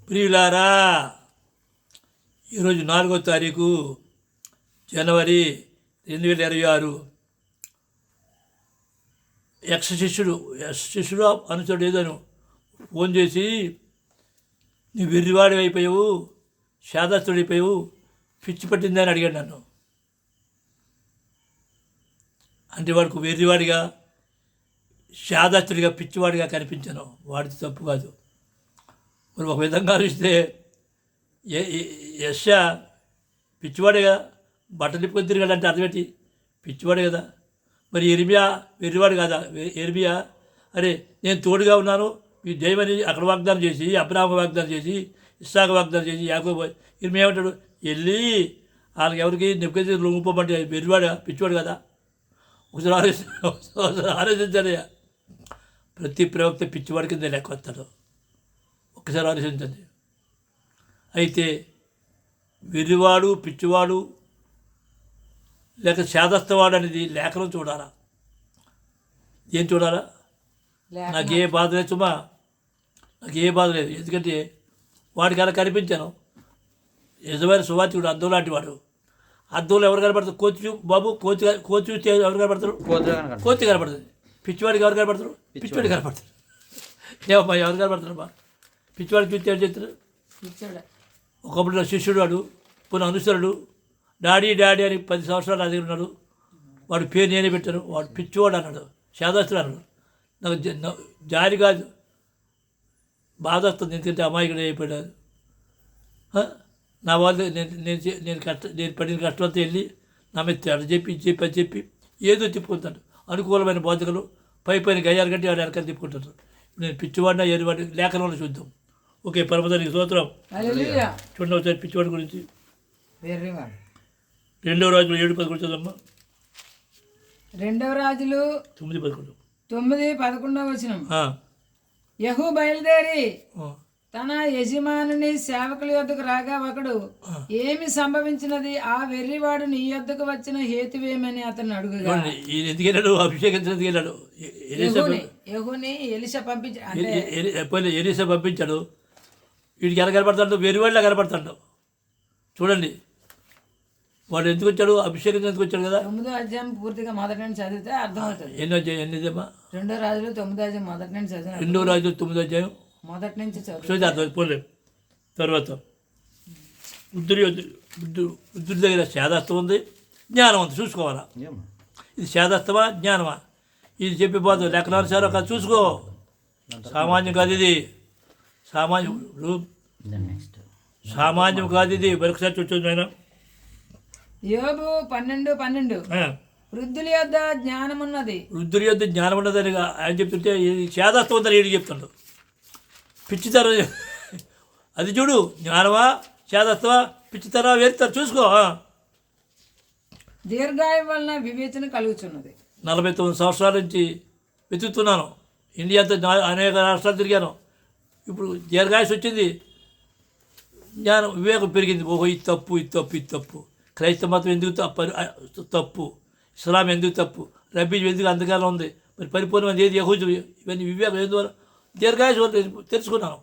ప్రియులారా, ఈరోజు 4వ తారీఖు జనవరి 2026. ఎక్స్ శిష్యుడు అనుచరుడు ఏదను ఫోన్ చేసి నువ్వు వెర్రివాడి అయిపోయావు, శాదస్తుడు అయిపోయావు, పిచ్చి పట్టిందని అడిగాడు నన్ను. అంటే వాడికి వెర్రివాడిగా, శాదస్తుడిగా, పిచ్చివాడిగా కనిపించాను. వాడిది తప్పు కాదు. మరి ఒక విధంగా ఆలోచిస్తే యెష పిచ్చివాడే కదా, బట్టలు తిప్పుకొని తిరిగాడంటే అర్థమేంటి? పిచ్చివాడే కదా. మరి ఇర్మియా వెర్రివాడు కదా. ఇర్మియా అరే నేను తోడుగా ఉన్నాను మీ దైవని అక్కడ వాగ్దానం చేసి, అబ్రాహాము వాగ్దానం చేసి, ఇస్సాకు వాగ్దానం చేసి, యాకోబు. ఇర్మియా ఏమంటాడు? వెళ్ళి వాళ్ళకి ఎవరికి నెప్పుకొని లొంగిపోమంటే వెర్రివాడు పిచ్చివాడు కదా. ఒకసారి ఆలోచించాడయ్యా. ప్రతి ప్రవక్త పిచ్చివాడి కింద లెక్క వస్తాడు. ఒక్కసారి ఆలోచించండి. అయితే వెర్రివాడు, పిచ్చివాడు లేక శాదస్తవాడు అనేది లేఖనం చూడాలా? ఏం చూడాలా? నాకే బాధ లేదు సుమా, నాకే బాధ లేదు. ఎందుకంటే వాడికి అలా కనిపించాను. నిజమైన సువార్తికుడు, అద్దం లాంటి వాడు. అద్దంలో ఎవరు కనపడతారు? కోచి బాబు, కోచి చూస్తే ఎవరు కనపడతారు? కోచి కనపడుతుంది. పిచ్చివాడికి ఎవరు కనపడతారు? పిచ్చివాడికి కనపడతారు. ఏమమ్మా ఎవరు కనపడతారు? అమ్మా పిచ్చివాడికి చూస్తే ఏం చేస్తారు? ఒకప్పుడు నా శిష్యుడు వాడు, కొన్ని అనుసరుడు, డాడీ డాడీ అని 10 సంవత్సరాలు నా దగ్గర ఉన్నాడు. వాడు పేరు నేనే పెట్టాను. వాడు పిచ్చివాడు అన్నాడు, శాదస్తుడు అన్నాడు. నాకు జారి కాదు, బాధ వస్తుంది. ఎందుకంటే అమాయకుడు అయిపోయాడు. నా వాళ్ళు నేను పడిన కష్టంతో వెళ్ళి నా మీద అది చెప్పి ఏదో తిప్పుకుంటాడు. అనుకూలమైన బోధకులు పైన గయ్యాలు కట్టి వాడు వెనకాల తిప్పుకుంటారు. నేను పిచ్చివాడినా ఎరువాడిని లేఖనంలో చూద్దాం. ఓకే, పరమదానికి స్తోత్రం. చూడండి ఒకసారి పిచ్చివాడి గురించి. 2వ రాజులు 7:11 చదవమ్మా. 2వ రాజులు 9:11 వచనం. యెహూ బయలుదేరి తన యజమానుని సేవకుల యొద్దకు రాగా ఒకడు, ఏమి సంభవించినది? ఆ వెర్రివాడు నీ యొద్దకు వచ్చిన హేతువేమని అతను అడుగుగా, అభిషేకించడానికి వెళ్ళాడు. యెహూని ఎలీషా పంపించాడు. వీడికి ఎలా కనపడతాడు? వెర్రివాడిలా కనపడతాడు. చూడండి వాడు ఎందుకు వచ్చాడు? అభిషేకం ఎందుకు వచ్చాడు కదా. 9వ అధ్యాయం పూర్తిగా మొదటి నుంచి చదివితే అర్థమవుతుంది. ఎన్నో అధ్యాయం? ఎన్నిదమ్మా? 2వ రాజులు 9వ అధ్యాయం మొదటి నుంచి చదివిన. 2వ రాజులు 9వ అధ్యాయం మొదటి నుంచి పోలే. తర్వాత బుద్ధుడి దగ్గర శాదస్తం ఉంది, జ్ఞానం ఉంది. చూసుకోవాలా? ఇది శాదస్తమా జ్ఞానమా? ఇది చెప్పిపోదు లెక్కనానుసారం కాదు, చూసుకో. సామాన్యం కాదు ఇది, సామాన్యం కాదు ఇది. మరొకసారి చూస్తుంది ఆయన. యోబు 12:12 వృద్ధుల యొద్ద జ్ఞానం ఉన్నది. వృద్ధుల యొద్ద జ్ఞానం ఉన్నదని ఆయన చెప్తుంటే శాదస్తం ఉందని వీడికి చెప్తాడు. పిచ్చితనం అది చూడు. జ్ఞానమా శాదస్తమా పిచ్చితనమా వేరుతారు, చూసుకో. దీర్ఘాయువు వలన వివేచన కలుగుతున్నది. 49 సంవత్సరాల నుంచి వెతుకుతున్నాను. ఇండియాతో అనేక రాష్ట్రాలు తిరిగాను. ఇప్పుడు దీర్ఘాయుసు వచ్చింది, జ్ఞానం వివేకం పెరిగింది. ఓహో ఇది తప్పు, ఇది తప్పు, ఇది తప్పు. క్రైస్తవ మతం ఎందుకు తప్పు, ఇస్లాం ఎందుకు తప్పు, రబ్బీ ఎందుకు అంధకారం ఉంది, మరి పరిపూర్ణమైన ఏది యెహూదు, ఇవన్నీ వివేకం ఎందువల్ల? దీర్ఘాయుసు తెలుసుకున్నాను.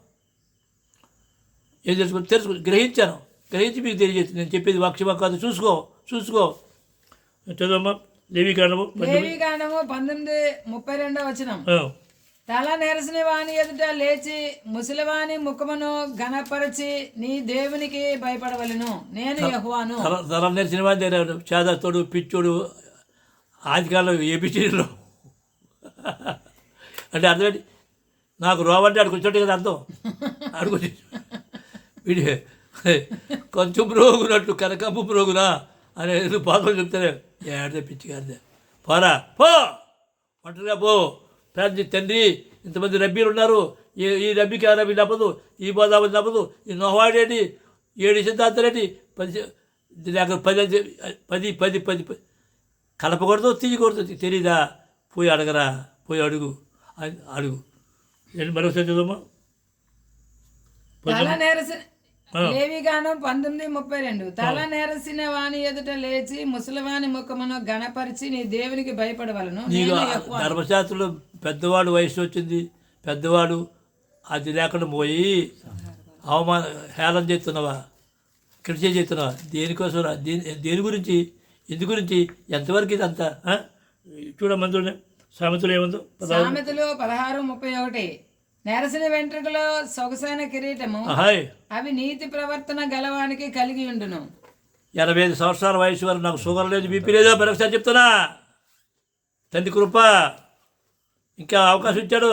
ఏం గ్రహించాను. గ్రహించి మీకు తెలియజేస్తుంది. నేను చెప్పేది వాక్యమా కాదు, చూసుకో. చదవమ్మా. లేవీకాండము 19:32 వచనం. తల నెరసిన వాని ఎదుట లేచి ముసలివాని ముఖమును ఘనపరచి నీ దేవునికి భయపడవలెను, నేను యెహోవాను. తల నెరసిన వాని దగ్గర చాదస్తుడు, పిచ్చోడు, ఆదికాలంలో ఏబిసిలో అంటే అర్థమేంటి? నాకు రోవంటే అడుగు వచ్చాడు కదా అర్థం. అడుగుచ్చి వీడి కొంచెం పురుగునట్టు కనకంపు పురుగునా అని పాత్రలు చెప్తారే. ఏడితే పిచ్చి కాదే, పోరా పో, ఒంటరిగా పో. ప్రార్థి తండ్రి, ఇంతమంది రబ్బీలు ఉన్నారు, ఈ రబ్బీకి ఆ రబ్బీ తప్పదు, ఈ బోధాబది తప్పదు, ఈ నోహవాడేటి 7 సిద్ధాంతాలేటి 10 కలపకూడదు, తీయకూడదు. తెలీదా? పోయి అడగరా, పోయి అడుగు. మరొకసారి చదువుమా. లేవిగానం 19:32 తల నెరసిన వాని ఎదుట లేచి ముసలివాని ముఖమును ఘనపరిచి నీ దేవునికి భయపడవలను. ధర్మశాస్త్రంలో పెద్దవాడు వయసు వచ్చింది, పెద్దవాడు అది లేకుండా పోయి హేళన చేస్తున్నావా, క్రిటిసైజ్ చేస్తున్నావా? దేనికోసం దేని గురించి, ఎందు గురించి, ఎంతవరకు ఇదంతా? చూడమందులోనే సామెతలు ఏముందో సామెతలు 16:31. నెరసిన వెంట్రుకలో సొగసైన కిరీటము, అవి నీతి ప్రవర్తన గలవానికి కలిగి ఉండును. 85 సంవత్సరాల వయసు వరకు నాకు షుగర్ లేదు, బీపీ లేదు. మరొకసారి చెప్తున్నా, తండ్రి కృప. ఇంకా అవకాశం ఇచ్చాడు,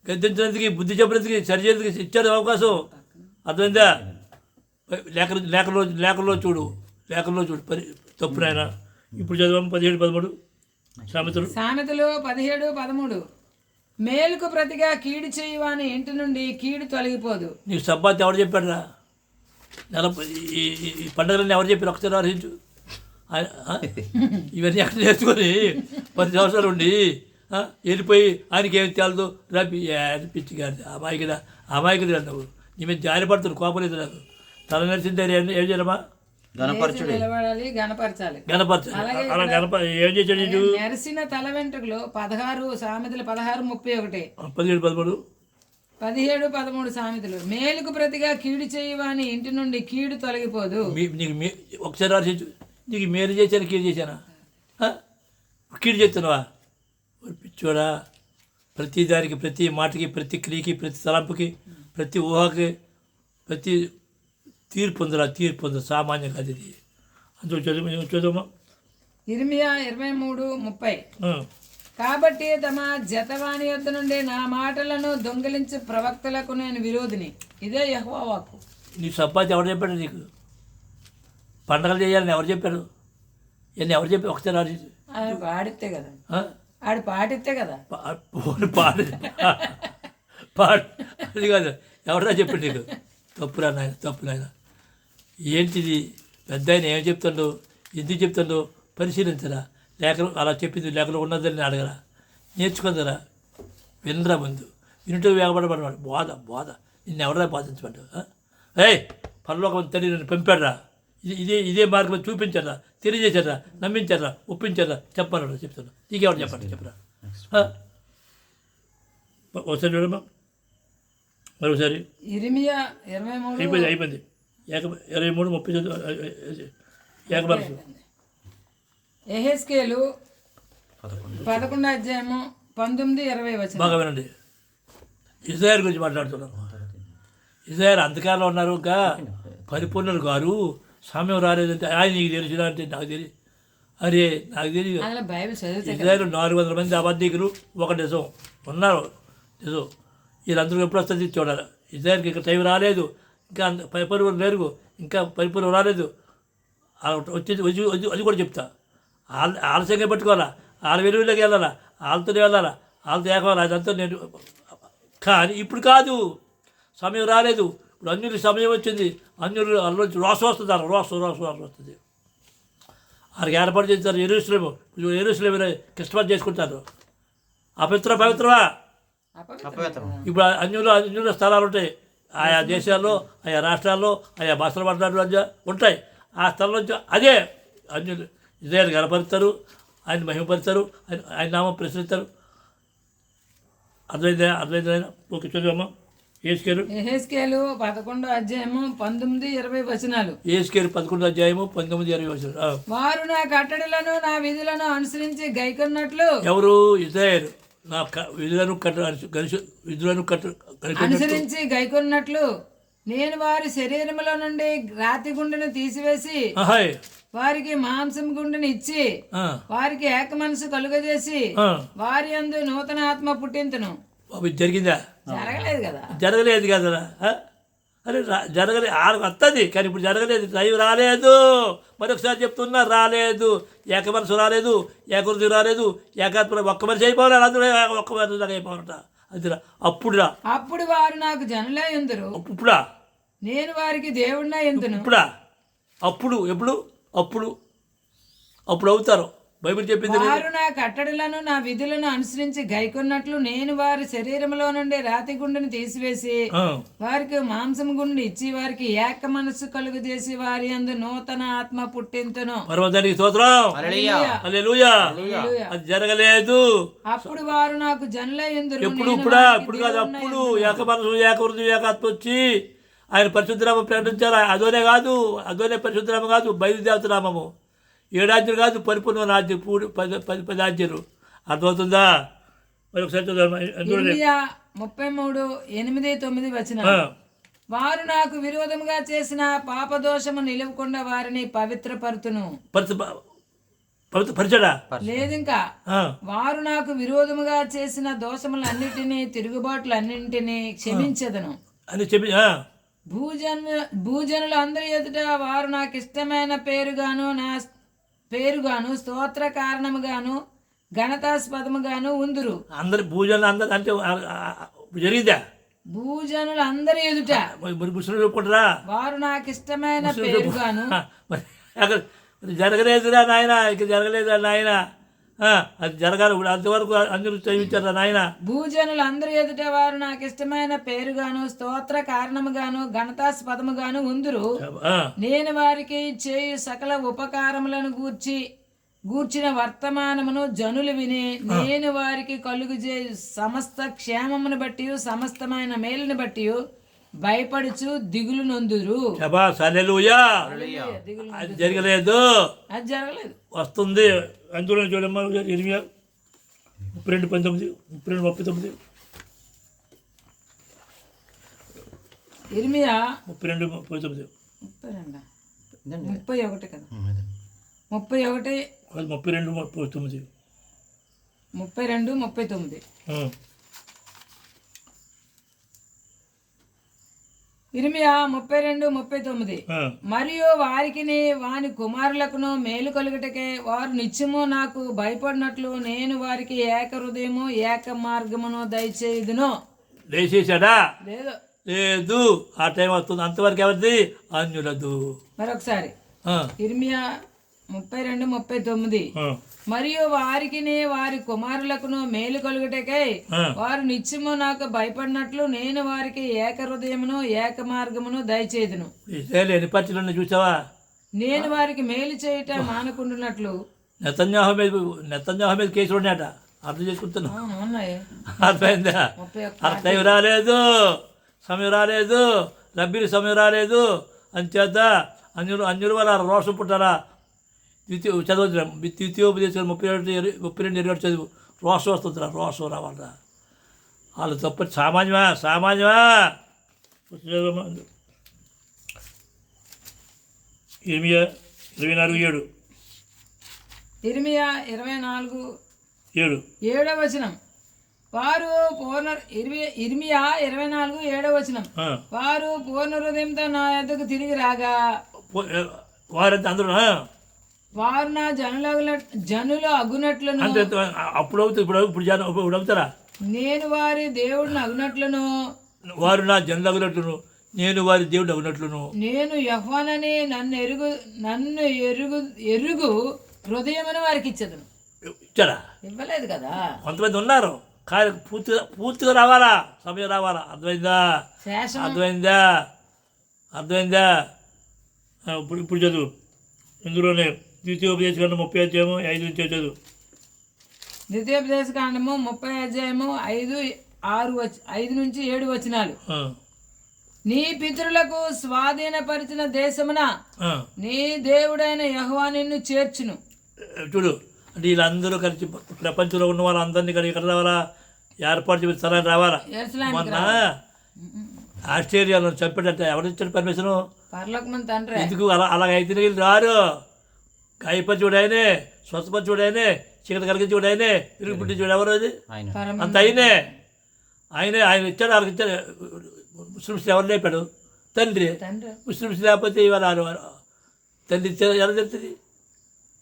గద్దించినందుకు, బుద్ధి చెప్పినందుకు, సరిచేందుకు ఇచ్చాడు అవకాశం. అర్థమైందా? లేఖలో చూడు తప్పు నాయన. ఇప్పుడు చదవము 17-13 సామెతలు. 17-13. మేలుకు ప్రతిగా కీడు చేయవాని ఇంటి నుండి కీడు తొలగిపోదు. నీకు సబ్బాత్ ఎవరు చెప్పాడు రా? ఈ పండుగలన్నీ ఎవరు చెప్పారు? ఒకసారి ఆలోచించు. ఇవన్నీ ఎక్కడ నేర్చుకొని 10 సంవత్సరాలు ఉండి వెళ్ళిపోయి ఆయనకి ఏమి తేలదు రాపి పిచ్చి కాదు. అమాయకుడు కాదు నువ్వు. నీ మీద జారిపడుతుంది, కోపం లేదు నాకు. తల నడిచింది ఏం చేయడమా? నిలబడాలి, గణపరచాలి. ఏం చేశాడు? నెరసిన తల వెంట్రుకలు 16 సామెతలు 16:31. 17-13 17-13 సామెతలు. మేలుకు ప్రతిగా కీడు చేయవాని ఇంటి నుండి కీడు తొలగిపోదు. నీకు ఒకసారి ఆలోచించు. నీకు మేలు చేశాను, కీడు చేశానా? కీడు చేస్తున్నావా? పిచ్చోడా, ప్రతి దానికి, ప్రతి మాటకి, ప్రతి క్రియకి, ప్రతి తలంపుకి, ప్రతి ఊహకి, ప్రతి తీర్పు ఉందిరా. సామాన్యం కాదు ఇది. అందులో చదువు ఇర్మియా 23:30. కాబట్టి తమ జతవాణి యొద్ద నుండి నా మాటలను దొంగిలించి ప్రవక్తలకు నేను విరోధిని. ఇదే యెహోవా వాక్కు. నీ సబ్బాతి ఎవరు చెప్పాడు? నీకు పండగలు చేయాలని ఎవరు చెప్పాడు? ఇవన్నీ ఎవరు చెప్పారు? ఒకసారి ఆలోచించు. పాడితే కదా, ఆడు పాటిస్తే కదా. అది కాదు, ఎవరా చెప్పాడు నీకు? తప్పురా నాయన. ఏంటిది? పెద్ద ఆయన ఏం చెప్తాడో, ఎందుకు చెప్తాడో పరిశీలించరా. లేఖలు అలా చెప్పింది లేఖలో ఉన్నదని అడగరా, నేర్చుకుందరా, వినరా. ముందు వినుటూ వేగపడబడవాడు. బోధ నిన్ను ఎవరా బాధించబడ్డావు? పరలోకం తండ్రి నన్ను పంపాడురా, ఇదే మార్గంలో చూపించారా, తెలియజేశారా, నమ్మించారా, ఒప్పించారా, చెప్పారా? చెప్తాను. నీకెవరు చెప్పరా? ఒకసారి చూడమ్మా, మరోసారి. ఇర్మియా 23 అయిపోయింది. 23-30 ఏకమనసు. యెహెజ్కేలు 11:19-20. బాగా వినండి. ఇజ్రాయేల్ గురించి మాట్లాడుతున్నాను. ఇజ్రాయేల్ అంధకారంలో ఉన్నారు, ఇంకా పరిపూర్ణులు గారు. సమయం రాలేదంటే ఆయన నీకు తెలిసిన అంటే నాకు తెలియదు. అరే నాకు తెలియదు. ఇజ్రాయేల్ 400 మంది అబద్ధికులు, ఒక నిజం ఉన్నారు. నిజం వీళ్ళందరూ ఎప్పుడు వస్తుంది చూడాలి. ఇజ్రాయేల్కి ఇంకా టైం రాలేదు, ఇంకా పరిపూర్ణ లేరు, ఇంకా పరిపూర్ణ రాలేదు. వచ్చేది అది కూడా చెప్తా. ఆలస్యంగా పట్టుకోవాలా, వాళ్ళ వెలుగులోకి వెళ్ళాలా, వాళ్ళతోనే వెళ్ళాలా, వాళ్ళతో ఏకవాలా. అదంతా నేను కానీ ఇప్పుడు కాదు, సమయం రాలేదు. ఇప్పుడు అన్యులు సమయం వచ్చింది. అన్యులు అందులోంచి రోషం వస్తుంది, రోషం వస్తుంది. వాళ్ళకి ఏర్పాటు చేస్తారు. యెరూషలేము క్రిస్మస్ చేసుకుంటారు. పవిత్రమా? ఇప్పుడు అన్యుల స్థలాలు ఉంటాయి. ఆయా దేశాల్లో, ఆయా రాష్ట్రాల్లో, ఆయా భాషల మాట్లాడే ఉంటాయి. ఆ స్థలం నుంచి అదే అన్యులు ఇజ్రాయేల్ గణపరుస్తారు, ఆయన మహిమపరుస్తారు, ఆయన నామం ప్రశ్నిస్తారు. అర్థమైంది. ఓకే, చదువమ్మా. యెహెజ్కేలు 11:19-20. యెహెజ్కేలు 11:19-20. వారు నా కట్టడలను నా విధులను అనుసరించి గైకొన్నట్లు. ఎవరు? ఇజ్రాయేలు నా విధులను అనుసరించి గైకొన్నట్లు నేను వారి శరీరములో నుండి రాతి గుండెను తీసివేసి వారికి మాంసం గుండెని ఇచ్చి వారికి ఏక మనసు కలుగజేసి వారి యందు నూతన ఆత్మ పుట్టింతును. జరిగిందా? జరగలేదు కదా. అరే జరగలేదు, వస్తుంది కానీ ఇప్పుడు జరగలేదు. టైం రాలేదు. మరొకసారి చెప్తున్నా, రాలేదు. ఏక మనసు రాలేదు, ఏకృతి రాలేదు, ఏకాత్మ ఒక్క మనిషి అయిపోవాలి. అందరూ ఒక్క మనిషి అయిపోవాలంట. అది అప్పుడు వారు నాకు జనులే ఎందురు. ఇప్పుడా? నేను వారికి దేవుడినా ఎందును. ఇప్పుడా? ఎప్పుడు అవుతారు. బైబిల్ చెప్పింది. వారు నా కట్టడలను నా విధులను అనుసరించి గైకొన్నట్లు నేను వారి శరీరంలో నుండి రాతి గుండెని తీసివేసి వారికి మాంసం గుండె ఇచ్చి వారికి ఏక మనస్సు కలుగు చేసి వారి యందు నూతన ఆత్మ పుట్టింతును. అది జరగలేదు. అప్పుడు వారు నాకు జనులై ఎందురు. ఇప్పుడు కాదు, అప్పుడు ఏక మనసు ఏక హృదయం ఏకాత్మ వచ్చి ఆయన పరిశుద్ధనామం ప్రకటించాలి. అదోనే పరిశుద్ధనామం కాదు, బయలుదేవత నామము. 7 ఆజ్ఞలు కాదు, పరిపూర్ణ రాజ్యం, 10 ఆజ్ఞలు. అర్థమవుతుందా? మరి ఒకసారి ఇర్మియా 33:8-9 వచనం. వారు నాకు విరోధముగా చేసిన పాపదోషము నిలవకుండా వారిని పవిత్రపరుతును. పరిచడా లేదు ఇంకా. వారు నాకు విరోధముగా చేసిన దోషములన్నిటినీ, తిరుగుబాట్లన్నింటినీ క్షమించదను అని చెప్పి భూజనులు అందరి ఎదుట వారు నాకు ఇష్టమైన పేరుగాను స్తోత్ర కారణముగాను ఘనతాస్పదముగాను ఉందురు. అందరు భూజనులు అందరు అంటే జరిగిందా? భూజనులు అందరి ఎదుట ముస్లిం చెప్పుకుంటారా? వారు నాకు ఇష్టమైన పేరుగాను. జరగలేదురా నాయన, ఇక జరగలేదురా నాయన, అది జరగాలి. అంతవరకు అందరూ చదివించారా నాయన? భూజనులు అందరి ఎదుట వారు నాకు ఇష్టమైన పేరుగాను స్తోత్ర కారణముగాను ఘనతాస్పదముగాను ఉందురు. నేను వారికి చేయు సకల ఉపకారములను గూర్చిన వర్తమానమును జనులు విని నేను వారికి కలుగుజేయు సమస్త క్షేమమును బట్టి సమస్తమైన మేలుని బట్టి భయపడుచు దిగులు నొందురు. అది జరగలేదు, వస్తుంది. అందులో చూడమ్మా, ఇర్మియా 32:19, 32:39. ఇర్మియా 32:39, 31 కదా, 31, 32:39, 32:39. ఇర్మియా 32:39. మరియు వారికిని వాని కుమారులకును మేలు కలుగుటకే వారు నిత్యము నాకు భయపడినట్లు నేను వారికి ఏక హృదయము ఏక మార్గమును దయచేయుదును. దయచేశాడా? లేదు, లేదు. ఆ టైం వస్తుంది. అంతవరకు ఎవరిది? అన్యులదు. మరొకసారి ఇర్మియా 32:39. మరియు వారికిని వారి కుమారులకును మేలు కలుగుటకై వారు నిత్యము నాకు భయపడినట్లు నేను వారికి ఏక హృదయమును ఏక మార్గమును దయచేదును. ఎన్ని పత్రికలు చూసావా? నేను వారికి మేలు చేయుట మానుకుంటున్నట్లు. నెతన్యాహు మీద కేసులు ఉన్నాయట. అర్థం చేసుకుంటున్నా. అర్థమైందా? టైం రాలేదు, సమయం రాలేదు, రబ్బీలు సమయం రాలేదు. అంచేత అన్యుల వల్ల రోషం పుట్టారా? చదవద్దురా. ద్వితీయోపదేశం 32:27 చదువు. రోషం వస్తుందిరా, రోషం రావాలరా. వాళ్ళు తప్ప సామాన్యమా? ఇర్మియా 24:7. ఇర్మియా 24:7 వచనం. వారు ఇర్మియా 24:7 వారు పూర్ణ హృదయంతో నా యొద్దకు తిరిగి రాగా వారంతా అందరూ వారు నా జనులు అగునట్లును. అప్పుడు అవుతుంది, ఇప్పుడు అవుతారా? నేను వారి దేవుడిని అగునట్లును. వారు నా జనులు అగునట్లును, నేను వారి దేవుడు అగునట్లును. నేను యెహోవానని నన్ను ఎరుగు హృదయమని వారికి ఇచ్చదును. ఇచ్చారా? ఇవ్వలేదు కదా. కొంతమంది ఉన్నారు, కానీ పూర్తిగా రావాలా, సమయం రావాలా. అర్థమైందా? ఇప్పుడు చదువు. ఇందులోనే ద్వితీయోపదేశకాండం 30:5 చదువు. ద్వితీయోపదేశకాండము 30:5-7 వచనాలు. నీ పితరులకు స్వాధీనపరిచిన దేశమున నీ దేవుడైన యెహోవా నిన్ను చేర్చును. చూడు, అంటే వీళ్ళందరూ కలిసి ప్రపంచంలో ఉన్న వాళ్ళందరినీ కలిసి ఇక్కడ రావాలా, ఏర్పాటు చేసి స్థలాన్ని రావాలా. మొన్న ఆస్ట్రేలియాలో చంపేటంటే ఎవరిచ్చాడు పర్మిషను? పరలోకమంది తండ్రి. ఎందుకు అలాగైతే వీళ్ళు రారు. గాయపరి చూడాయనే, స్వస్థపరి చూడాయనే, చీకటి కలిగి చూడాయనే, ఇరుగు పుట్టి చూడు. ఎవరు అది? అంత ఆయన ఇచ్చాడు. వాళ్ళకి ఇచ్చాడు. ముస్లిమ్స్ ఎవరు లేపాడు? తండ్రి. ముస్లిమ్స్ లేకపోతే ఇవాళ తండ్రి ఎలా తెలుస్తుంది?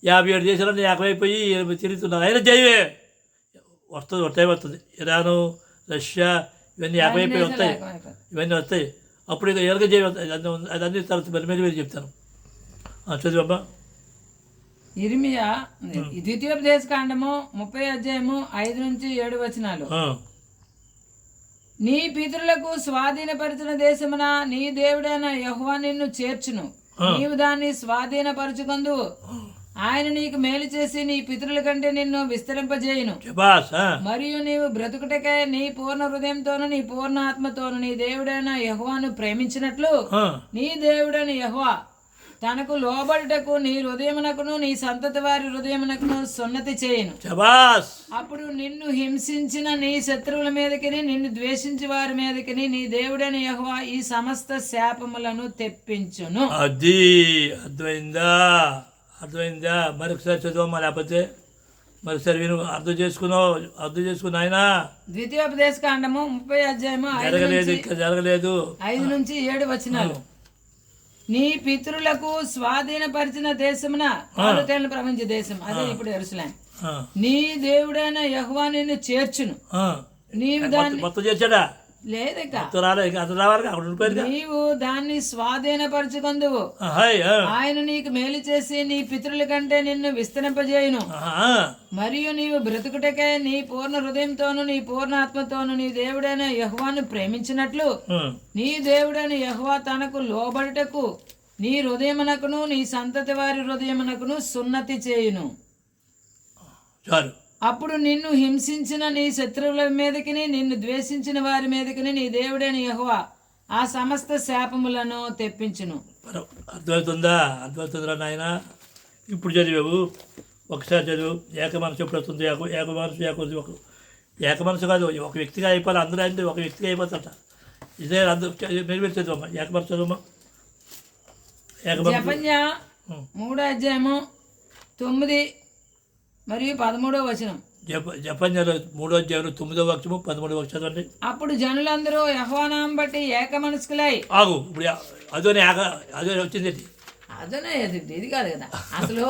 57 దేశాలన్నీ ఏకమైపోయి తిరుగుతున్నారు. అయినా జైవే వస్తుంది, ఒక టైం వస్తుంది. ఇరాను, రష్యా ఇవన్నీ ఏకమైపోయి వస్తాయి. అప్పుడు ఇక ఎరగ జైవి అది అన్ని తర్వాత మీరు చెప్తాను. చదువమ్మా. ఇర్మియా ద్వితీయోపదేశకాండము 30:5-7 వచనాలు. నీ పితరులకు స్వాధీనపరిచిన దేశమున నీ దేవుడైన యెహోవా నిన్ను చేర్చును. నీవు దాన్ని స్వాధీనపరచుకొందువు. ఆయన నీకు మేలు చేసి నీ పితరుల కంటే నిన్ను విస్తరింపజేయును. శబాస్. మరియు నీవు బ్రతుకుటకై నీ పూర్ణ హృదయంతోను నీ పూర్ణ ఆత్మతోను నీ దేవుడైన యెహోవాను ప్రేమించినట్లు నీ దేవుడైన యెహోవా తనకు లోబడుటకు నీ హృదయమునకును నీ సంతతి వారి హృదయమునకును సున్నతి చేయును. శబాస్. అప్పుడు నిన్ను హింసించిన నీ శత్రువుల మీదకిని నిన్ను ద్వేషించి వారి మీదకిని నీ దేవుడైన యెహోవా ఈ సమస్త శాపములను తెప్పించును. అది అర్థమైందా? అర్థమైందా? మరొకసారి చదువమ్మా, లేకపోతే మరొకసారి విను. అర్థం చేసుకున్నావు ఆయన. ద్వితీయోపదేశకాండము 30 అధ్యాయము జరగలేదు, ఇంకా జరగలేదు. 5 నుంచి 7 వచనాలు. నీ పితరులకు స్వాధీనపరిచిన దేశమున పాలు తేనెలు ప్రపంచ దేశం, అదే ఇప్పుడు యెరూషలేము. నీ దేవుడైన యెహోవా నిన్ను చేర్చును. నీవు దాన్ని మొత్తం చేర్చాడా? లేదు, నీవు దాన్ని స్వాధీనపరచుకొందువు. ఆయన నీకు మేలు చేసి నీ పితరుల కంటే నిన్ను విస్తరింపజేయును. మరియు నీవు బ్రతుకుటకై నీ పూర్ణ హృదయంతోను నీ పూర్ణ ఆత్మతోను నీ దేవుడైన యెహోవాను ప్రేమించినట్లు నీ దేవుడైన యెహోవా తనకు లోబడుటకు నీ హృదయమునకును నీ సంతతి వారి హృదయమునకును సున్నతి చేయును. అప్పుడు నిన్ను హింసించిన నీ శత్రువుల మీదకిని నిన్ను ద్వేషించిన వారి మీదకిని నీ దేవుడైన యెహోవా ఆ సమస్త శాపములను తెప్పించును. అర్థమవుతుందా నాయన? ఇప్పుడు చదివావు, ఒకసారి చదువు. ఏక మనసు ఎప్పుడు వస్తుంది? ఏక మనసు కాదు, ఒక వ్యక్తిగా అయిపోవాలి. అందరూ అంటే ఒక వ్యక్తిగా అయిపోతాట. ఇదే అందరూ మీరు చదువమ్మా. ఏక మనసు చదువమ్మా. జెఫన్యా 3వ అధ్యాయము 9 మరియు 13వ వచనం. జెఫన్యాలో 3వ అధ్యాయం 9వ వచనము 13వ వచనం చదవండి. అప్పుడు జనులందరూ యెహోవా నామం బట్టి ఏక మనస్కులై. ఆగు, ఇప్పుడు అదోనే వచ్చింది. అదోనే ఇది కాదు కదా అసలు.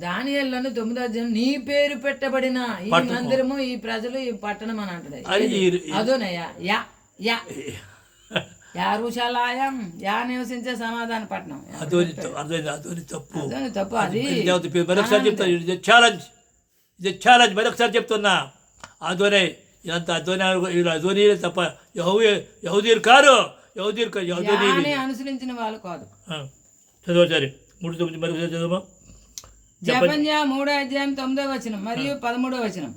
దానియేలులోని 9వ అధ్యాయం నీ పేరు పెట్టబడిన ఈ మందిరము ఈ ప్రజలు ఈ పట్టణం అని అంటది. అదోనయ్యా యా యా యారుషాలయం, యా నివసించే సమాధాన పట్టణం. అదోని తప్పు. అది మరొకసారి చెప్తాను. ఇది ఛాలెంజ్. మరొకసారి చెప్తున్నా. అదోనే ఇదంతా అదోని తప్ప యహూదీలు కారు. అనుసరించిన వాళ్ళు కాదు. చదువు సరే. 3:9 మరొకసారి చదువు. జెఫన్యా 3వ అధ్యాయం 9వ వచనం మరియు 13వ వచనం.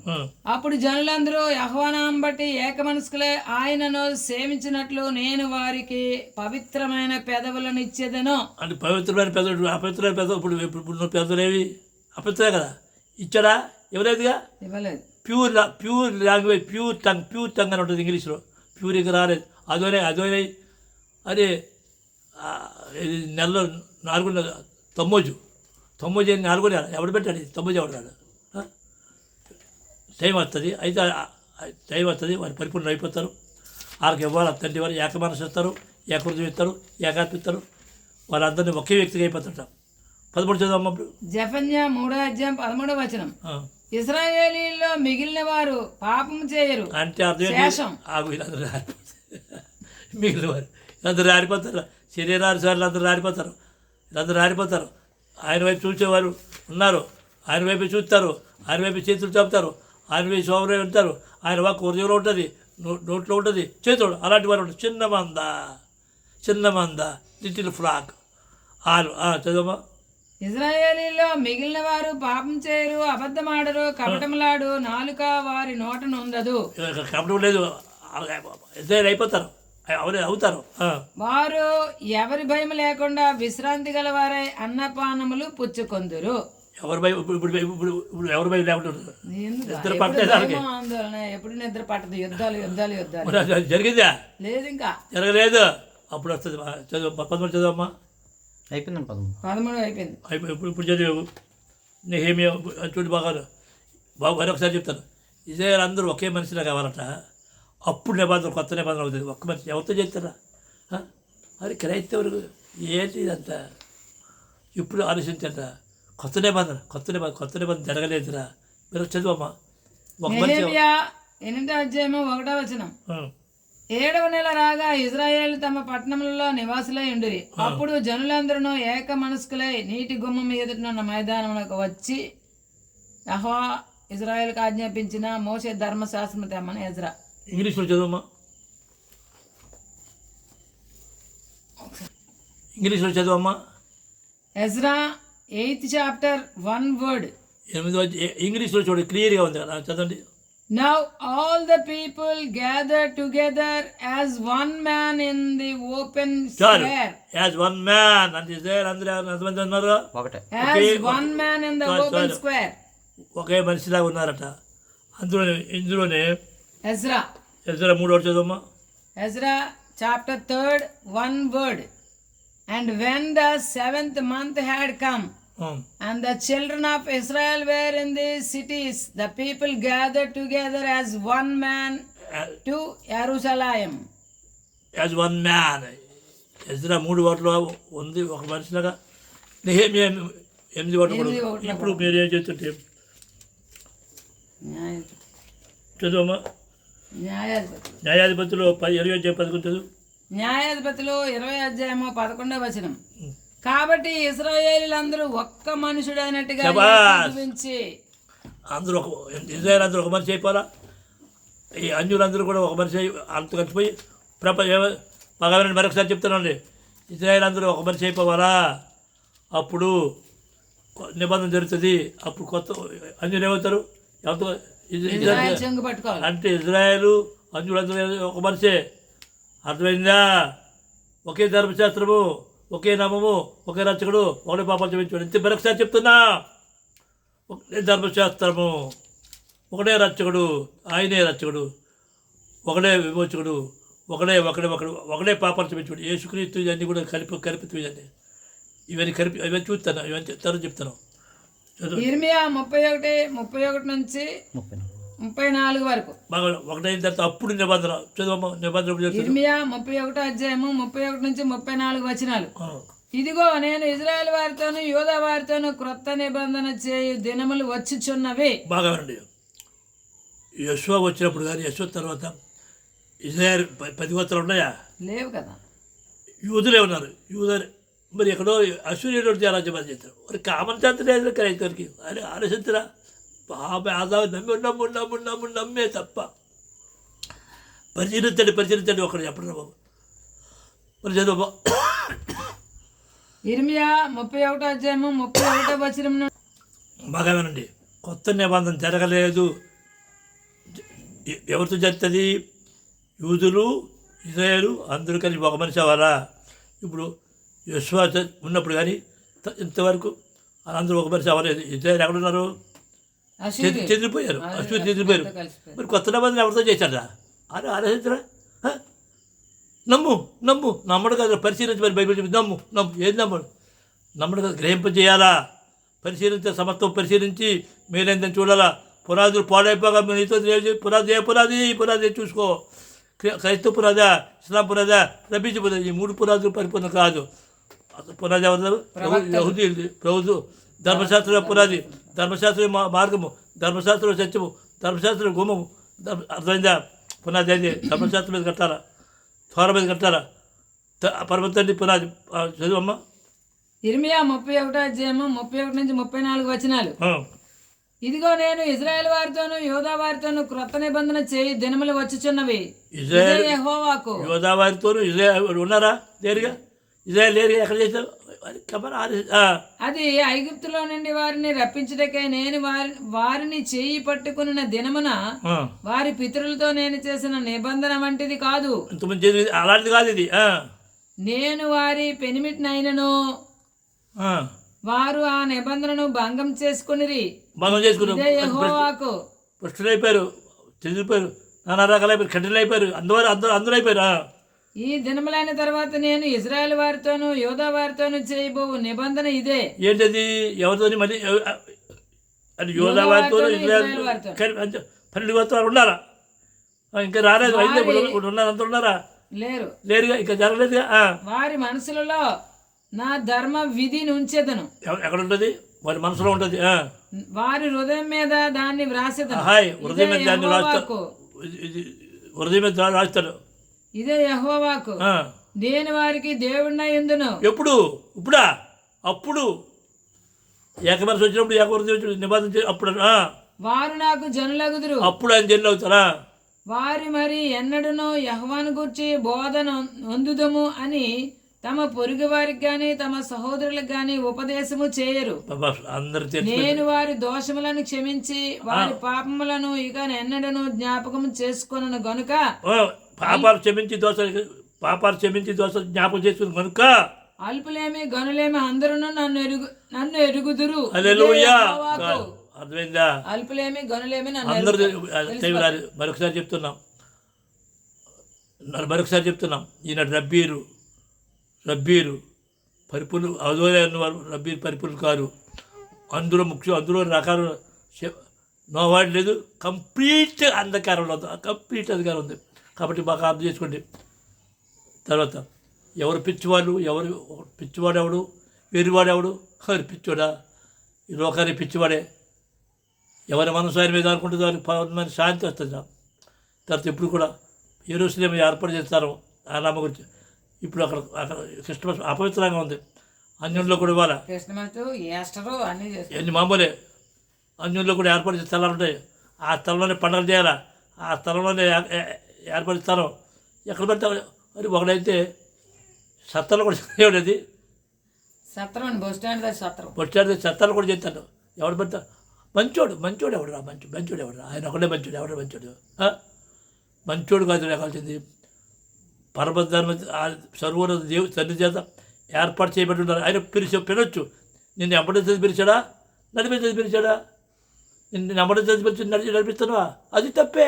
అప్పుడు జనులందరూ యెహోవా నామం బట్టి ఏక మనస్కులై ఆయనను సేవించినట్లు నేను వారికి పవిత్రమైన పెదవులను ఇచ్చేదను. అంటే పవిత్రమైన పెదవులు, అపవిత్రమైన పెదవులు. ఇప్పుడు పెదవులేవి అపవిత్రమే కదా. ఇచ్చాడా? ఎవరేదిగా ఇవ్వలేదు. ప్యూర్ లాంగ్వేజ్, ప్యూర్ టంగ్ అని ఉంటుంది ఇంగ్లీష్లో. ప్యూర్ ఇంకా రాలేదు. అదోనే అదే నెలలో 4 తొమ్మిది 4 నెల ఎవడు పెట్టాడు? 9 ఎవడాడు? టైం వస్తుంది. అయితే టైం వస్తుంది, వారు పరిపూర్ణ అయిపోతారు. వాళ్ళకి ఇవ్వాలి. తండ్రి వారు ఏక మనసు ఇస్తారు, ఏకృతం ఇస్తారు, ఏకాత్మ ఇస్తారు. వాళ్ళందరినీ ఒకే వ్యక్తిగా అయిపోతుంటాం. 13 చదవమ్మప్పుడు. జెఫన్యా 3వ అధ్యాయం 13వ వచనం. ఇశ్రాయేలీయుల్లో మిగిలిన వారు పాపం చేయరు అంటే అర్థం వీళ్ళందరూ మిగిలిన వారు వీళ్ళందరూ రారిపోతారు. శరీరానుసార్లు అందరూ రారిపోతారు. వీళ్ళందరూ రారిపోతారు. ఆయన వైపు చూసేవారు ఉన్నారు. ఆయన వైపు చూస్తారు. ఆయన వైపు చేతులు చాపుతారు. ఆయన వైపు సోమరే ఉంటారు. ఆయన వాక్ హృదయంలో ఉంటుంది, నోట్లో ఉంటుంది, చేతులు. అలాంటి వారు ఉంటారు. చిన్న మంద లిటిల్ ఫ్లాక్. చదవమ్మా. ఇశ్రాయేలీలో మిగిలిన వారు పాపం చేయరు, అబద్ధమాడరు, కపటములాడు నాలుక వారి నోట నుండదు. కపటం లేదు, అయిపోతారు, అవుతారు. వారు ఎవరి భయం లేకుండా విశ్రాంతి గల వారై అన్నపానములు పుచ్చుకొందురు. ఎవరి భయం? ఇప్పుడు ఎవరి భయం లేకుండా ఆందోళన ఎప్పుడు నిద్ర పట్టదు. యుద్ధాలు జరిగిందా? లేదు, ఇంకా జరగలేదు. అప్పుడు వస్తుంది. చదువు 13 చదవమ్మా. అయిపోయింది. 13 అయిపోయింది. ఇప్పుడు చదివావు. నెహెమియా చూడు బాగా మరొకసారి చెప్తాను. ఇజ్రాయేల్ అందరూ ఒకే మనిషిలా కావాలట. అప్పుడు నిబంధన కొత్త నిబంధన అవుతుంది. ఒక్క మనిషి ఎవరితో చేస్తారా? అది క్రైస్తవులు ఏంటి ఇదంతా? ఇప్పుడు ఆలోచించంట. కొత్త నిబంధన జరగలేదురా. మీరు చదువమ్మా. ఒక మనిషి 8వ అధ్యాయము 1వ వచనం. 7వ నెల రాగా ఇజ్రాయేలు తమ పట్టణములలో నివాసులై ఉండిరి. అప్పుడు జనులందరూ ఏక మనస్కులై నీటి గుమ్మం ఎదుటనున్న మైదానమునకు వచ్చి యెహోవా ఇజ్రాయేలుకు ఆజ్ఞాపించిన మోషే ధర్మశాస్త్రము తెమ్మని ఎజ్రా. ఇంగ్లీష్లో చదవమ్మా. ఇంగ్లీష్లో చదవమ్మా. Ezra 8th chapter, 1 word. 8వ ఇంగ్లీష్లో చూడండి, క్లియర్గా ఉంది కదా, చదవండి. Now all the people gathered together as one man in the open చాలు, square. యాజ్ వన్ మ్యాన్ అంటే ఇజ్రాయెల్ అందరూ ఎంతమంది ఉన్నారు? As one man in the open square. ఒకే మనిషిలాగా ఉన్నారట. ఇందులోనే Ezra. ఎజ్రా 3వ చదవమ్మా. Ezra chapter 3rd, 1 word. And when the 7th month had come, and the children of Israel were in the cities, the people gathered together as one man to Jerusalem. As one man Ezra 3 వాటిలో ఉంది ఒక మనిషిలాగా. నెహెమ్యా 8 వాటిలో కూడా. ఇప్పుడు మీరు ఏం చేస్తుంటే చదవమ్మా. న్యాయాధిపతులు 20 చదువు. న్యాయాధిపతులు 20:11 కాబట్టి ఇశ్రాయేలీలందరూ ఒక్క మనుషుడైనట్టుగా జీవించి అందరూ ఇజ్రాయేల్ అందరూ ఒక మనిషి అయిపోవాలా. ఈ అన్యులందరూ కూడా ఒక మనిషి అంత కలిసిపోయి మగవారిని మరొకసారి చెప్తానండి, ఇజ్రాయేల్ అందరూ ఒక మనిషి అయిపోవాలా. అప్పుడు నిబంధన జరుగుతుంది. అప్పుడు కొత్త అన్యులు ఏమవుతారు? అంటే ఇజ్రాయేలు అన్యులందరూ ఒక మనిషే. అర్థమైందా? ఒకే ధర్మశాస్త్రము, ఒకే నామము, ఒకే రక్షకుడు, ఒకటే పాపాలు క్షమించాడు. ఇంత మరొకసారి చెప్తున్నా, ఒకటే ధర్మశాస్త్రము, ఒకటే రక్షకుడు, ఆయనే రక్షకుడు, ఒకటే విమోచకుడు, ఒకటే పాపాలు క్షమించాడు. యేసుక్రీస్తు ఇవన్నీ కూడా కలిపి ఇవన్నీ చూస్తాను, ఇవన్నీ తర్వాత చెప్తాను. ఇర్మియా 31 నుంచి 34 వరకు. ఒకటైన తర్వాత అప్పుడు నిబంధన చదువు. నిబంధన ఇర్మియా 31 నుంచి 34 వచనాలు. ఇదిగో నేను ఇజ్రాయెల్ వారితోను యూదా వారితోను క్రొత్త నిబంధన చేయు దినములు వచ్చుచున్నవి. బాగా అండి. యెషువా వచ్చినప్పుడు కానీ యెషువా తర్వాత ఇజ్రాయెల్ 10 గోత్రాలు ఉన్నాయా? లేవు కదా. యూదులే ఉన్నారు. మరి ఎక్కడో అశ్వరీయుడు రాజ్యం చేస్తారు. మరి కామన్ శాంతి లేదు క్రైస్తవులకి. అని ఆలోచించరా? నమ్మే తప్ప పరిశీలించండి ఒకటి చెప్పండి బాబు. మరి చదువు. ఇర్మియా 31:31 బాగా వినండి. కొత్త నిబంధన జరగలేదు. ఎవరితో జరుగుతుంది? యూదులు ఇజ్రాయేలు అందరూ కలిసి ఒక మనిషి అవ్వాలా. ఇప్పుడు యెషువా ఉన్నప్పుడు కానీ ఇంతవరకు అందరూ ఒక మనిషి అవ్వలేదు. ఇజ్రాయేల్ ఎక్కడున్నారు? చెదిరిపోయారు. అశ్వరు చెదిరిపోయారు. మరి కొత్త నిబంధన ఎవరితో చేశారా? అని ఆలోచించరా? నమ్మడు కదా. పరిశీలించి మరి బైబిల్ చెప్పి నమ్ము ఏది నమ్మడు కదా. గ్రహింపజేయాలా, పరిశీలించే సమత్వం పరిశీలించి మేలేందని చూడాలా. పునాదులు పాడైపోగా నీతో పునాది చూసుకో. క్రైస్తవ పునాదా, ఇస్లాం పునాదా, రబీజీ పునాది, ఈ 3 పునాదులు పరిపూర్ణ కాదు. పునాది ఎవరు? ప్రభుత్వ ధర్మశాస్త్ర పునాది, ధర్మశాస్త్ర మార్గము, ధర్మశాస్త్రం సత్యము, ధర్మశాస్త్రం గుమ్మము. అర్థమైందా? పునాది అయితే ధర్మశాస్త్రం మీద కట్టాలా, త్వర మీద కట్టాలా. పర్వతండి పునాది. చదువమ్మా. ఇర్మియా 31 నుంచి 34 వచనాలు. ఇదిగో నేను ఇజ్రాయెల్ వారితోను యూదా వారితోను క్రొత్త నిబంధన చేయి దినములు వచ్చుచున్నవి. యెహోవాకు. యూదా వారితోను ఇజ్రాయెల్ ఉన్నారా? లేరుగా. ఇజ్రాయెల్ లేరుగా. ఎక్కడ చేశారు? అది ఐగుప్తులో నుండి వారిని రప్పించుటకే నేను వారిని చేయి పట్టుకున్న దినమున వారి పితరులతో నేను చేసిన నిబంధన వంటిది కాదు. అలాంటిది కాదు ఇది. నేను వారి పెనిమిటినైనను వారు ఆ నిబంధనను భంగం చేసుకుని యెహోవాకు అయిపోయారు, చెదిరిపోయారు, నానా రకాలైపోయారు, కఠినలు అయిపోయారు, అందరూ అయిపోయారు. ఈ దినములైన తర్వాత నేను ఇజ్రాయెల్ వారితోను యూదా వారితోను చేయబోవు నిబంధన ఇదే. ఏంటది? ఎవరితో? మళ్ళీ అది యూదా వారితో ఇజ్రాయెల్ 12 గోత్రాలు ఉన్నారా? ఇంకా రాలేదు. ఉన్నారు, అంత ఉన్నారా? లేరుగా. ఇంకా జరగలేదుగా. వారి మనసులలో నా ధర్మ విధిని ఉంచేదను. ఎక్కడ ఉంటుంది? వారి మనసులో ఉంటుంది. వారి హృదయం మీద దాన్ని వ్రాసేదను. హృదయం మీద దాన్ని రాస్తాడు. ఇదే యెహోవాకు. నేను వారికి దేవుడినై ఉందును. ఇప్పుడా? అప్పుడు ఏకమనసు వచ్చినప్పుడు ఏకమనసు నిబంధన అప్పుడు వారు నాకు జనులగుదురు. అప్పుడు ఆయన జనులు అవుతారా? వారి మరి ఎన్నడను యెహోవాను గూర్చి బోధన అందుదము అని తమ పొరుగు వారికి గాని తమ సహోదరులకు గాని ఉపదేశము చేయరు. అందరు నేను వారి దోషములను క్షమించి వారి పాపములను ఇక ఎన్నడను జ్ఞాపకం చేసుకొనను గనుక పాపాలు క్షమించి దోష జ్ఞాపకం చేసుకుని కనుక అల్పులేమి గనులేమి అందరూ నన్ను ఎరుగుదురు. హల్లెలూయా. అర్థమైందా? అల్పులేమి గనులేమి నన్ను అందరూ మరొకసారి చెప్తున్నాం ఈయన రబ్బీరు పరిపులు అదోలే అన్నవారు రబ్బీరు పరిపులు కారు. అందులో రకాలు నోవాడు లేదు. కంప్లీట్ అంధకారంలో కంప్లీట్ అధికారం ఉంది. కాబట్టి బాగా అర్థం చేసుకోండి. తర్వాత ఎవరు పిచ్చివాడు ఎవడు వెరివాడెవడు? పిచ్చోడా? ఈ లోకానికి పిచ్చివాడే. ఎవరి మనసు ఆయన మీద అనుకుంటుంది వారికి శాంతి వస్తుంది. తర్వాత ఇప్పుడు కూడా యెరూషలేము ఏర్పాటు చేస్తారు ఆ నామ గురించి. ఇప్పుడు అక్కడ క్రిస్టమస్ అపవిత్రంగా ఉంది. అన్యుల్లో కూడా ఇవ్వాలి ఎన్ని మామూలే. అన్యుల్లో కూడా ఏర్పాటు చేసే స్థలాలు ఉంటాయి. ఆ స్థలంలోనే పండుగలు చేయాలా. ఆ స్థలంలోనే ఏర్పాటు స్థలం ఎక్కడ పెడతావు? మరి ఒకడైతే సత్తాలు కూడా చేయడది. బస్ స్టాండ్ సత్తాలు కూడా చేస్తాడు. ఎవడు పెడతా? మంచోడు ఎవడురా? మంచోడు ఎవడురా? ఆయన ఒకడే మంచోడు. ఎవడ మంచోడు కాదు కావాల్సింది. పరమధర్మ సర్వోన్నత దేవుడు తండ్రి చేత ఏర్పాటు చేయబడి ఉన్నారు. ఆయన పిలవచ్చు. నిన్ను ఎంబడించేది పిలిచాడా? నడిపించేది పిలిచాడా? నిన్ను ఎంబడించేది పిలిచి నడిపిస్తున్నావా? అది తప్పే.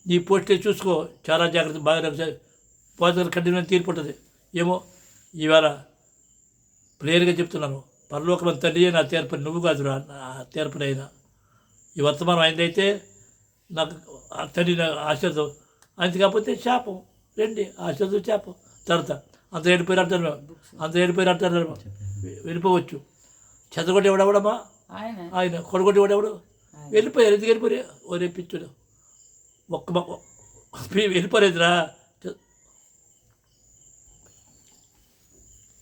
నీ పోస్టే చూసుకో. చాలా జాగ్రత్త. బాగా పోతే కఠినమైన తీర్పు ఉంటుంది. ఏమో ఇవాళ క్లియర్గా చెప్తున్నాను. పరలోకం తండ్రి నా తీర్పని, నువ్వు కాదురా నా తీర్పనైనా. ఈ వర్తమానం అయిందైతే నాకు తండ్రి ఆశీర్వాదం, అంత కాకపోతే శాపం. రండి ఆశీర్వాదం శాపం. తర్వాత అంత ఏడిపోయి అంటారు వెళ్ళిపోవచ్చు. చెత్తగొట్టి ఎవడెవడమ్మా? ఆయన కొడగొట్టి ఎవడెవడు? వెళ్ళిపోయారు. ఎందుకు వెళ్ళిపోయా? ఒరే పిచ్చుడు వెళ్ళిపోలేదురా.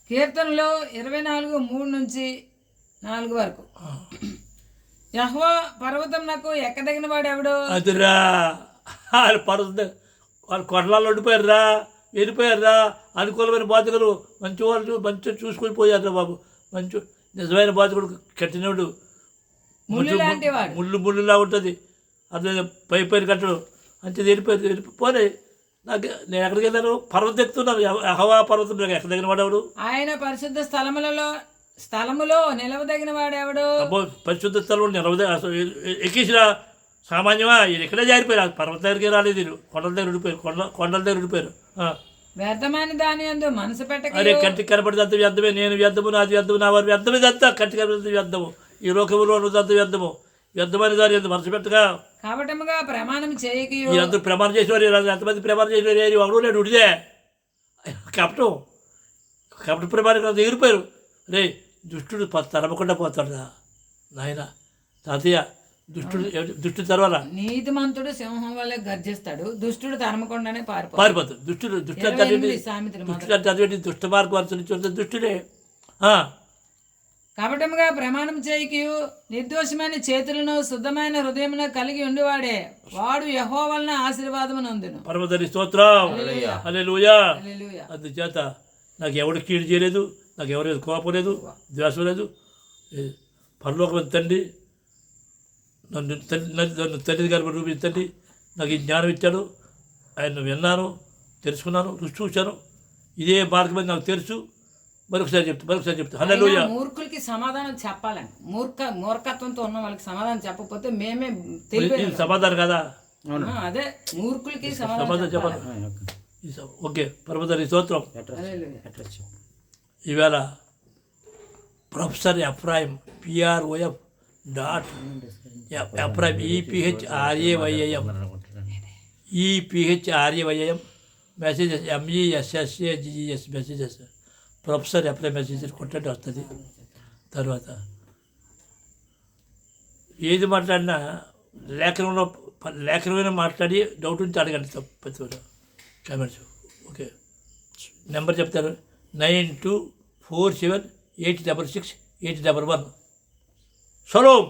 కీర్తనలో 24:3-4 వరకు. యెహోవా పర్వతం నాకు ఎక్కదగిన వాడు ఎవడు? అదిరా వాళ్ళు పర్వతం వాళ్ళు కొండలలో ఉండిపోయారురా, వెళ్ళిపోయారురా. అనుకూలమైన బాధ్యతలు మంచి వాళ్ళు మంచిగా చూసుకొని పోయారురా బాబు. మంచి నిజమైన బాధ్యతడు కట్టినోడు ముళ్ళులా ఉంటుంది. అదే పైన కట్టడు అంతే వెళ్ళిపోయి నేను ఎక్కడికి వెళ్ళాను? పర్వతం ఎక్కుతున్నాను. యెహోవా పర్వతం నాకు ఎక్కదగిన వాడెవడు? ఆయన పరిశుద్ధ స్థలములో నిలవదగిన వాడెవడు? పరిశుద్ధ స్థలంలో ఎక్కేసిన సామాన్యమా? ఇది ఎక్కడే జారిపోయారు. పర్వతం దగ్గరికి రాలేదు. కొండల దగ్గర ఉండిపోయారు. వ్యర్థమైన దాని యందు మనసు పెట్టక. అరే కంటికి కనపడి అంత వ్యర్థమే. నేను వ్యర్థము, నాది వ్యర్థము, నా వారి వ్యర్థమే. అంతా కంటికి కనపడి వ్యర్థము. ఈ లోకంలో అంత వ్యర్థము. వ్యర్థమైన దాని ఎంత మనసు పెట్టగా కాబట్టముగా ప్రమాణం చేయక. మీరందరూ ప్రమాణం చేసేవారు. ఎంతమంది ప్రమాణం చేసేవారు? ఒకడు నేను ఉడిదే కపట ప్రమాణం ఎగిరిపోయారు. రే దుష్టుడు తరమకుండా పోతాడురా నాయన. తాతయ్య దుష్టుడు తర్వాలా? నీతిమంతుడు సింహం వల్ల గర్జిస్తాడు, దుష్టుడు తరమకుండానే పారిపోతాడు. దుష్టుడు దుష్ట మార్గం అనుసరించి దుష్టుడే. కాబట్టముగా ప్రమాణం చేయకయు నిర్దోషమైన చేతులను శుద్ధమైన హృదయమును కలిగి ఉండేవాడే వాడు యెహోవా వలన ఆశీర్వాదమును అందును. పరమధని స్తోత్రం. హల్లెలూయా. అందుచేత నాకు ఎవడు కీడు చేయలేదు, నాకు ఎవరి కోపం లేదు, ద్వేషం లేదు. పరలోకం తండ్రి నన్ను తండ్రి గారు రూపించండి. నాకు ఈ జ్ఞానం ఇచ్చాడు. ఆయన విన్నాను, తెలుసుకున్నాను, రుచి చూశాను. ఇదే మార్గం నాకు తెలుసు. మరొకసారి చెప్తా. హల్లెలూయా. మూర్ఖులకి సమాధానం చెప్పాలండి. మూర్ఖత్వంతో ఉన్న వాళ్ళకి సమాధానం చెప్పకపోతే మేమే సమాధానం కదా. అదే మూర్ఖులకి సమాధానం చెప్పాలి. ఓకే. పరమధని స్తోత్రం. ఈవేళ professor Ephraim PROF Ephraim EPHRAYM messages MESSAGES messages professor Ephraim messages కొట్టండి వస్తుంది. తర్వాత ఏది మాట్లాడినా లేఖనంలో మాట్లాడి డౌట్ ఉంటే అడగండి. ప్రతి కామెంట్స్. ఓకే. నెంబర్ చెప్తారు 9247866811. షలోమ్.